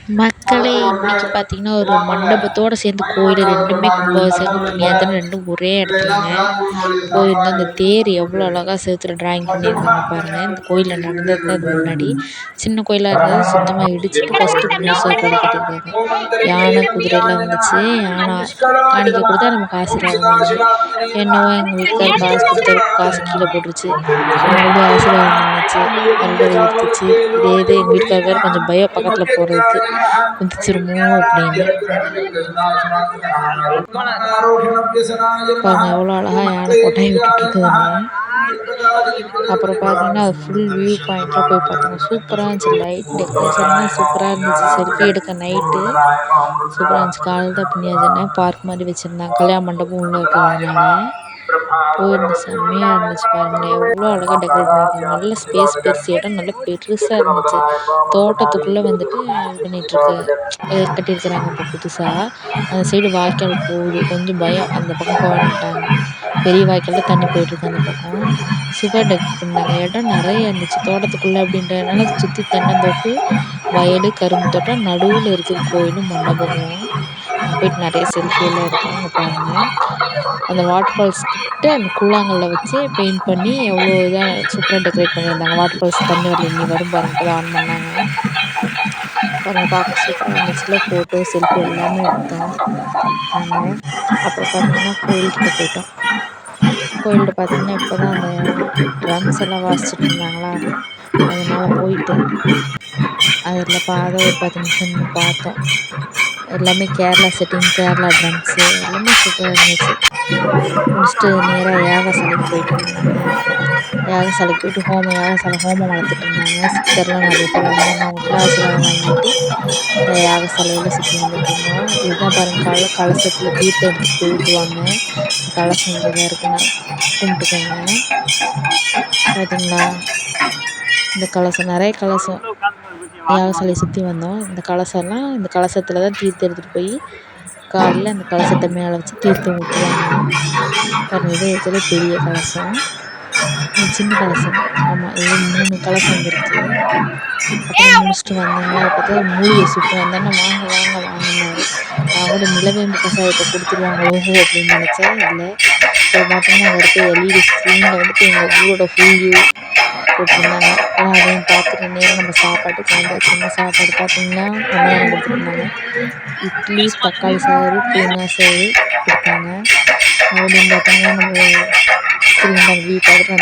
மக்களே இன்னைக்கு பார்த்தீங்கன்னா, ஒரு மண்டபத்தோட சேர்ந்து கோயில் 2மே கும்பாபிஷேகம், புண்ணியார்ச்சனை 2ம் ஒரே இடத்துலங்க. போயிருந்தோம். இந்த தேர் எவ்வளோ அழகா செவுத்துல டிராயிங் பண்ணியிருக்காங்க பாருங்க. இந்த கோயில்ல நடந்தது தான் இது முன்னாடி. சின்ன கோயிலா இருந்தது சுத்தமா இடிச்சுட்டு ஃபர்ஸ்ட்டு புதுசா கோயில் கட்டியிருக்காங்க. யானை, குதிரைலாம் வந்துச்சு. யானை காணிக்கை கொடுத்தா நமக்கு ஆசீர்வாதம் பண்ணுது. என்னவோ எங்கள் வீட்டுக்காரர் காசு கொடுத்தவருக்கு காசு கீழே போட்டுருச்சு. மறுபடியும் ஆசீர்வாதம் பண்ணுச்சு. மறுபடியும் அதை எடுத்துச்சு. இதே இது எங்கள் வீட்டுக்காரர் வேறு கொஞ்சம் பயம் பக்கத்தில் போகிறதுக்கு. குதிச்சிருமோ அப்படின்னு. பாருங்க எவ்வளோ அழகாக யானை கொட்டாய் விட்டுட்டு இருக்குதுன்னு. அப்புறம் பார்த்தீங்கன்னா அது ஃபுல் வியூ பாயிண்ட்டில் போய் பார்த்தோங்க. சூப்பராக இருந்துச்சு. லைட் டெக்கரேஷன்லாம் சூப்பராக இருந்துச்சு. செல்ஃபி எடுக்க நைட்டு சூப்பராக இருந்துச்சு. காலையில் தான் புண்ணியார்ச்சனை பார்க் மாதிரி வச்சுருந்தாங்க. கல்யாண மண்டபம் உள்ளே இருக்கிறதுனால போயிருந்துச்சு. செம்மையாக இருந்துச்சு பாருங்களேன். எவ்வளோ அழகாக டெக்கரேட் பண்ணியிருக்காங்க. நல்ல ஸ்பேஸ் பெருசு, இடம் நல்ல பெருசாக இருந்துச்சு. தோட்டத்துக்குள்ளே வந்துட்டு இது பண்ணிகிட்ருக்கு கட்டியிருக்கிறாங்க இப்போ புதுசாக. அந்த சைடு வாய்க்கால் போகுது. கொஞ்சம் பயம், அந்த பக்கம் போக வேண்டாங்க. பெரிய வாய்க்காலில் தண்ணி போயிட்டுருக்கு அந்த பக்கம். சூப்பராக டெக்கரேட் பண்ணாங்க. இடம் நிறைய இருந்துச்சு தோட்டத்துக்குள்ளே அப்படின்றதுனால சுற்றி தென்னந்தோப்பு, வயல், கரும்பு தோட்டம், நடுவில் இருக்குது கோயிலும் மண்டபமும். போயிட்டு நிறைய செல்ஃபியெல்லாம் எடுத்தாங்க பாருங்கள். அந்த வாட்டர் ஃபால்ஸ் கிட்ட அந்த கூழாங்கல்ல வச்சு பெயிண்ட் பண்ணி எவ்வளோ இதாக சூப்பராக டெக்கரேட் பண்ணியிருந்தாங்க. வாட்டர் ஃபால்ஸ் தண்ணி வரல, இன்னி வரும் பாருங்க, இப்போ ஆன் பண்ணாங்க பாருங்கள். பார்க்க சூப்பராக இருந்துச்சுல. ஃபோட்டோ, செல்ஃபி எல்லாமே எடுத்தோம் நாங்கள். அப்புறம் பார்த்திங்கன்னா கோயில்கிட்ட போயிட்டோம். கோயில்கிட்ட பார்த்திங்கன்னா இப்போ தான் அந்த ட்ரம்ஸ் எல்லாம் வாசிச்சுட்டு இருந்தாங்களா, அதனால் போயிட்டு அதில் அதை ஒரு 10 நிமிஷம் பார்த்தோம். எல்லாமே கேரளா செட்டிங், கேரளா ட்ரம்ஸு எல்லாமே சூப்பராக இருந்துச்சு. முடிச்சுட்டு நேராக யாகசாலைக்கு போயிட்டு இருந்தாங்க. யாகசாலைக்கு போயிட்டு யாகசாலை ஹோமம் வளர்த்துட்டு இருந்தாங்க. சித்தர்லாம் நிறைய பேர் வந்தாங்க. அவங்களாம் ஆசீர்வாதம் வாங்கிட்டு யாகசாலையில் சுற்றி வந்துட்டு இருந்தோம். இதுதான் பாருங்க கலசத்தில் தீர்த்தம் எடுத்துகிட்டு போய் ஊற்றுவாங்க. கலசம் இதாக இருக்குன்னா கும்பிட்டுக்கோங்க. பார்த்தீங்களா, இந்த கலசம் நிறைய கலசம் யாகசாலையை சுற்றி வந்தோம். இந்த கலசம்லாம் இந்த கலசத்தில் தான் தீர்த்தம் எடுத்துகிட்டு போய் காலையில் அந்த கலசத்தை மேலே வச்சு தீர்த்தம் ஊற்றுவாங்க. பாருங்கள், இது இருக்கிறதுல பெரிய கலசம், சின்ன கலசம். ஆமாம், இது 3 கலசம் இருக்குது. அப்புறம் முடிச்சுட்டு வந்தாங்க. பார்த்தா மூலிகை சுட்டு வந்தேன்னா வாங்க வாங்க வாங்கினாரு. நான் கூட நிலவேம்பு கஷாயத்தை கொடுத்துருவாங்களோ அப்படின்னு நினச்சேன். இல்லை, அப்புறம் பார்த்தீங்கன்னா அங்கே இருக்க எல்இடி ஸ்க்ரீனில் வந்துட்டு எங்கள் ஊரோட ஃபுல் வியூ போட்டிருந்தாங்க. அதையும் பார்த்துட்டு நேரம் நம்ம சாப்பாட்டுக்கு வந்தாச்சுங்க. சாப்பாடு பார்த்தீங்கன்னா அன்னதானம் கொடுத்துருந்தாங்க. இட்லி, தக்காளி சோறு, தேங்காய் சோறு கொடுத்தாங்க. அப்படின்னு பார்த்தீங்கன்னா நம்ம ஸ்க்ரீனில் வியூ பார்த்துட்டு